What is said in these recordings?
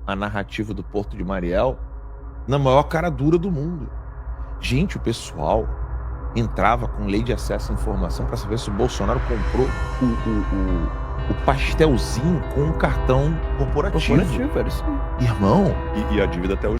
a narrativa do Porto de Mariel na maior cara dura do mundo. Gente, o pessoal entrava com lei de acesso à informação para saber se o Bolsonaro comprou o pastelzinho com um cartão corporativo. Era isso aí. Irmão, E a dívida até hoje.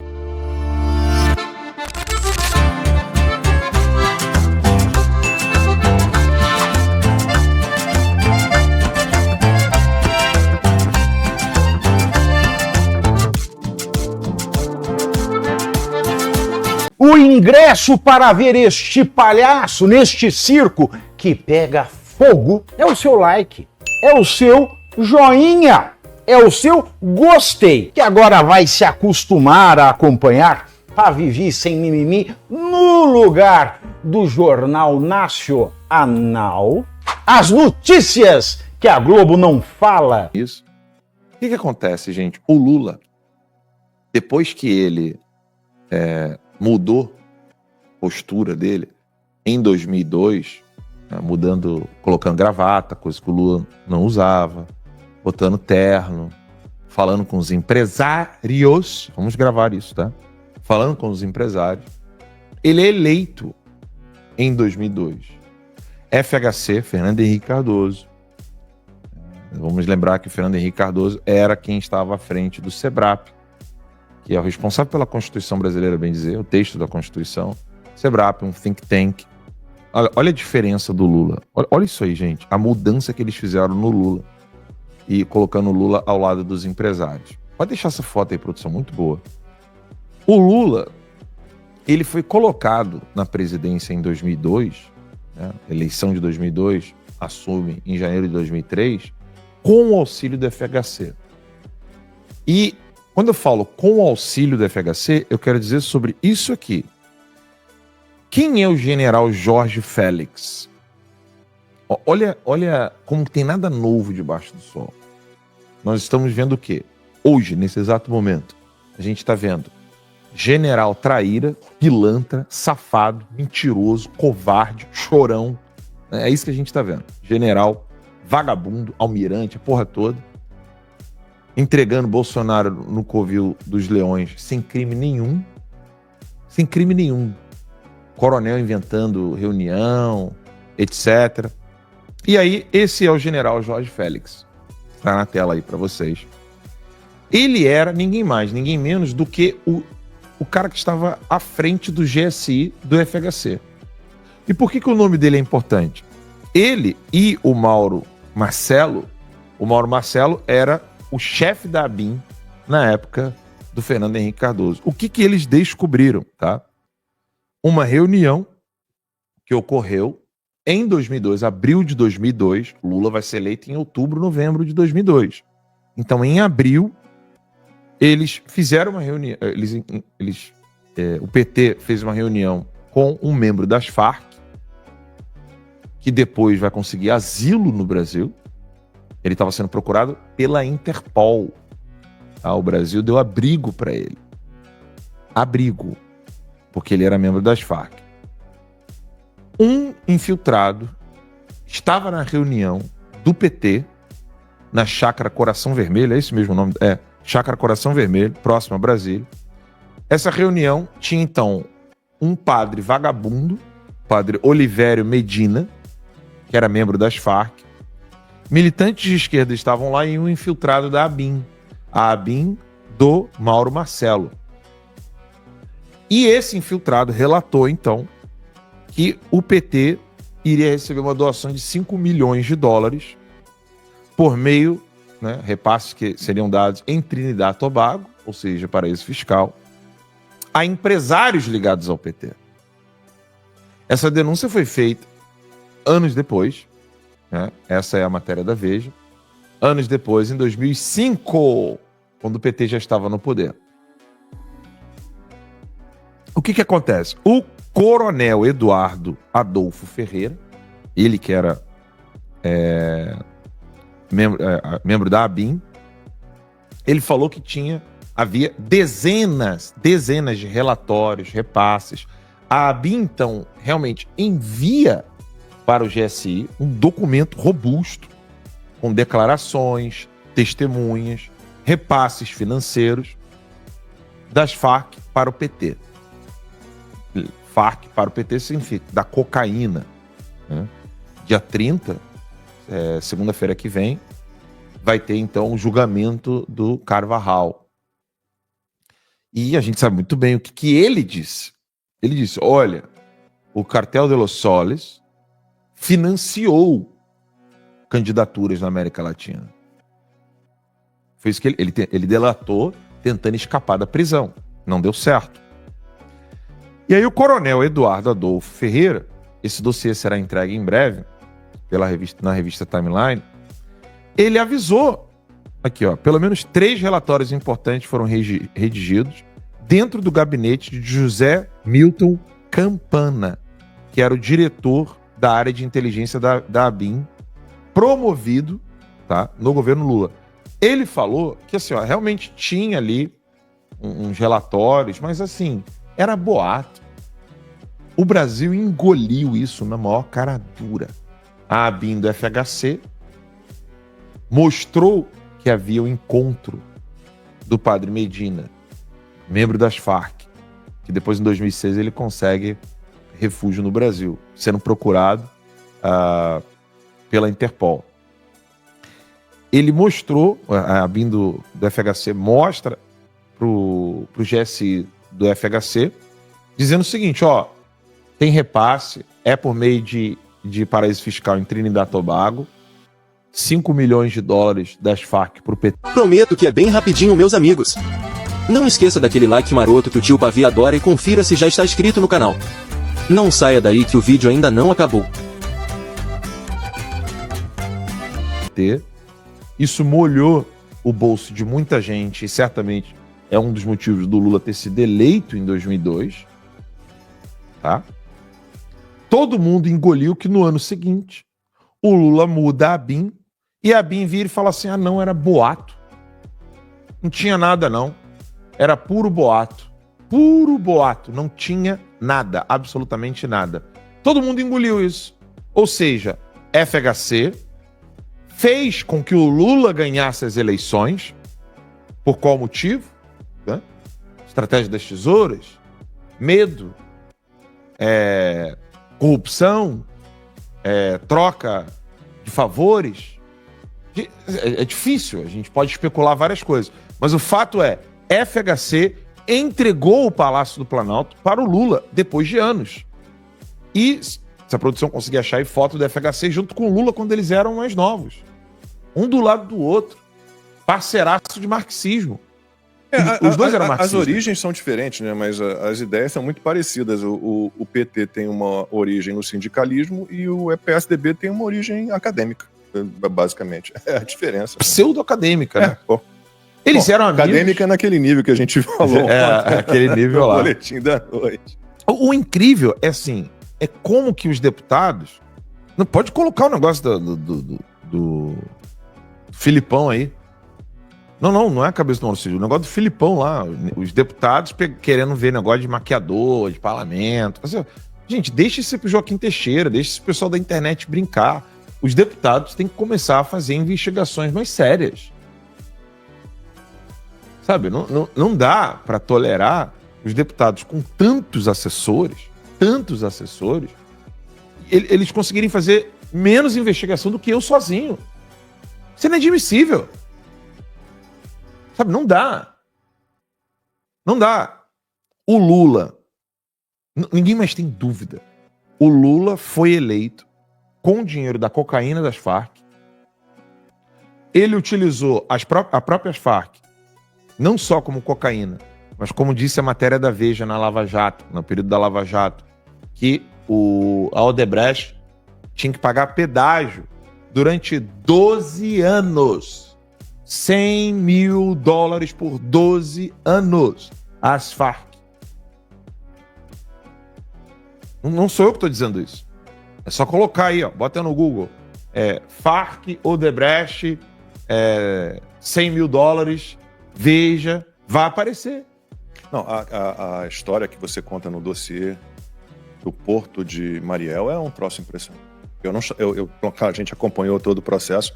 O ingresso para ver este palhaço neste circo que pega fogo é o seu like, é o seu joinha, é o seu gostei, que agora vai se acostumar a acompanhar a Vivi Sem Mimimi no lugar do Jornal Nacional, as notícias que a Globo não fala. isso. O que acontece, gente? O Lula, depois que ele mudou a postura dele em 2002, mudando, colocando gravata, coisa que o Lula não usava, botando terno, falando com os empresários, vamos gravar isso, tá? Falando com os empresários, ele é eleito em 2002. FHC, Fernando Henrique Cardoso. Vamos lembrar que o Fernando Henrique Cardoso era quem estava à frente do SEBRAP, que é o responsável pela Constituição brasileira, bem dizer, o texto da Constituição. SEBRAP, um think tank. Olha a diferença do Lula. Olha isso aí, gente. A mudança que eles fizeram no Lula. E colocando o Lula ao lado dos empresários. Pode deixar essa foto aí, produção, muito boa. O Lula, ele foi colocado na presidência em 2002, né? Eleição de 2002, assume em janeiro de 2003, com o auxílio do FHC. E quando eu falo com o auxílio do FHC, eu quero dizer sobre isso aqui. Quem é o general Jorge Félix? Olha como tem nada novo debaixo do sol. Nós estamos vendo o quê? Hoje, nesse exato momento, a gente está vendo general traíra, pilantra, safado, mentiroso, covarde, chorão. É isso que a gente está vendo. General, vagabundo, almirante, a porra toda. Entregando Bolsonaro no covil dos leões sem crime nenhum. Sem crime nenhum. Coronel inventando reunião, etc. E aí, esse é o general Jorge Félix. Está na tela aí para vocês. Ele era ninguém mais, ninguém menos do que o cara que estava à frente do GSI do FHC. E por que o nome dele é importante? Ele e o Mauro Marcelo era o chefe da ABIN na época do Fernando Henrique Cardoso. O que eles descobriram, tá? Uma reunião que ocorreu em 2002, abril de 2002. Lula vai ser eleito em outubro, novembro de 2002. Então, em abril, eles fizeram uma reunião. O PT fez uma reunião com um membro das Farc, que depois vai conseguir asilo no Brasil. Ele estava sendo procurado pela Interpol. Tá? O Brasil deu abrigo para ele. Abrigo. Porque ele era membro das Farc. Um infiltrado estava na reunião do PT, na Chácara Coração Vermelho, é esse mesmo nome? É, Chácara Coração Vermelho, próximo a Brasília. Essa reunião tinha, então, um padre vagabundo, padre Olivério Medina, que era membro das Farc. Militantes de esquerda estavam lá e um infiltrado da ABIN. A ABIN do Mauro Marcelo. E esse infiltrado relatou, então, que o PT iria receber uma doação de 5 milhões de dólares por meio, né, repasses que seriam dados em Trinidad e Tobago, ou seja, paraíso fiscal, a empresários ligados ao PT. Essa denúncia foi feita anos depois, né? Essa é a matéria da Veja. Anos depois, em 2005, quando o PT já estava no poder. O que acontece? O coronel Eduardo Adolfo Ferreira, ele que era membro da ABIN, ele falou que havia dezenas de relatórios, repasses. A ABIN, então, realmente envia para o GSI um documento robusto, com declarações, testemunhas, repasses financeiros das Farc para o PT. Farc para o PT significa da cocaína. Né? Dia 30, segunda-feira que vem, vai ter então o julgamento do Carvajal. E a gente sabe muito bem o que ele disse. Ele disse, olha, o Cartel de los Soles financiou candidaturas na América Latina. Foi isso que ele delatou tentando escapar da prisão. Não deu certo. E aí o coronel Eduardo Adolfo Ferreira, esse dossiê será entregue em breve na revista Timeline, ele avisou, aqui ó, pelo menos 3 relatórios importantes foram redigidos dentro do gabinete de José Milton Campana, que era o diretor da área de inteligência da ABIN, promovido, tá, no governo Lula. Ele falou que assim, ó, realmente tinha ali uns relatórios, mas assim, era boato. O Brasil engoliu isso na maior cara dura. A ABIN do FHC mostrou que havia o encontro do padre Medina, membro das Farc, que depois em 2006 ele consegue refúgio no Brasil, sendo procurado pela Interpol. Ele mostrou, a ABIN do FHC mostra pro GSI do FHC, dizendo o seguinte, ó, tem repasse, é por meio de paraíso fiscal em Trinidad e Tobago, 5 milhões de dólares das Farc pro PT. Prometo que é bem rapidinho, meus amigos. Não esqueça daquele like maroto que o tio Pavê adora e confira se já está inscrito no canal. Não saia daí que o vídeo ainda não acabou. Isso molhou o bolso de muita gente e certamente é um dos motivos do Lula ter sido eleito em 2002. Tá? Todo mundo engoliu que no ano seguinte o Lula muda a ABIN e a ABIN vira e fala assim, ah não, era boato. Não tinha nada não. Era puro boato. Puro boato. Não tinha nada, absolutamente nada. Todo mundo engoliu isso. Ou seja, FHC fez com que o Lula ganhasse as eleições. Por qual motivo? Né? Estratégia das tesouras, medo, corrupção, troca de favores. É difícil, a gente pode especular várias coisas. Mas o fato é, FHC entregou o Palácio do Planalto para o Lula depois de anos. E se a produção conseguir achar aí foto do FHC junto com o Lula quando eles eram mais novos. Um do lado do outro. Parceiraço de marxismo. Os dois eram marxistas. As origens são diferentes, né? Mas as ideias são muito parecidas. O PT tem uma origem no sindicalismo e o PSDB tem uma origem acadêmica, basicamente. É a diferença. Pseudo-acadêmica, né? Eles eram amigos. Acadêmica naquele nível que a gente falou. Aquele nível lá. Boletim da noite. O incrível é assim, é como que os deputados... Não pode colocar o negócio do Filipão aí. Não é a cabeça do Maurício. O negócio do Filipão lá. Os deputados querendo ver negócio de maquiador, de parlamento. Gente, deixa isso pro Joaquim Teixeira, deixa esse pessoal da internet brincar. Os deputados têm que começar a fazer investigações mais sérias. Sabe, não dá para tolerar os deputados com tantos assessores, eles conseguirem fazer menos investigação do que eu sozinho. Isso é inadmissível. Sabe, não dá. Não dá. O Lula, ninguém mais tem dúvida, o Lula foi eleito com o dinheiro da cocaína das Farc. Ele utilizou as próprias Farc não só como cocaína, mas como disse a matéria da Veja na Lava Jato, no período da Lava Jato, que a Odebrecht tinha que pagar pedágio durante 12 anos. 100 mil dólares por 12 anos. As Farc. Não sou eu que estou dizendo isso. É só colocar aí, ó, bota no Google. Farc, Odebrecht, 100 mil dólares... Veja, vai aparecer. Não, a história que você conta no dossiê do Porto de Mariel é um troço impressionante. A gente acompanhou todo o processo,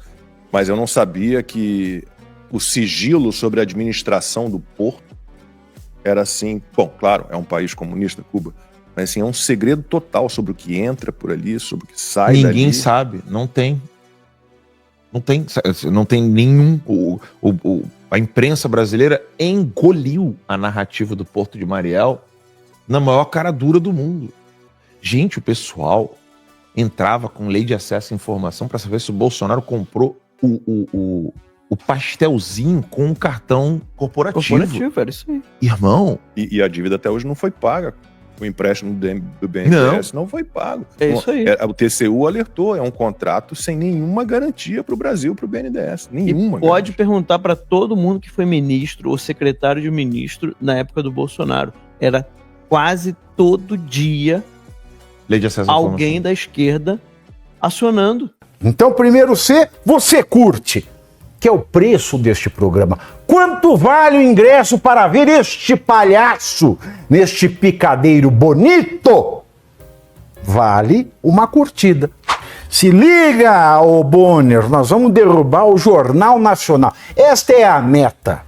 mas eu não sabia que o sigilo sobre a administração do porto era assim, bom, claro, é um país comunista, Cuba, mas assim, é um segredo total sobre o que entra por ali, sobre o que sai dali. Ninguém sabe, não tem nenhum... A imprensa brasileira engoliu a narrativa do Porto de Mariel na maior cara dura do mundo. Gente, o pessoal entrava com lei de acesso à informação para saber se o Bolsonaro comprou o pastelzinho com um cartão corporativo. Era isso aí. Irmão... E a dívida até hoje não foi paga. O empréstimo do BNDES não foi pago. É isso aí. O TCU alertou, é um contrato sem nenhuma garantia para o Brasil, para o BNDES. Nenhuma. E pode perguntar para todo mundo que foi ministro ou secretário de ministro na época do Bolsonaro. Era quase todo dia Lei de acesso à alguém da esquerda acionando. Então, primeiro C, você curte, que é o preço deste programa. Quanto vale o ingresso para ver este palhaço neste picadeiro bonito? Vale uma curtida. Se liga, ô Bonner, nós vamos derrubar o Jornal Nacional. Esta é a meta.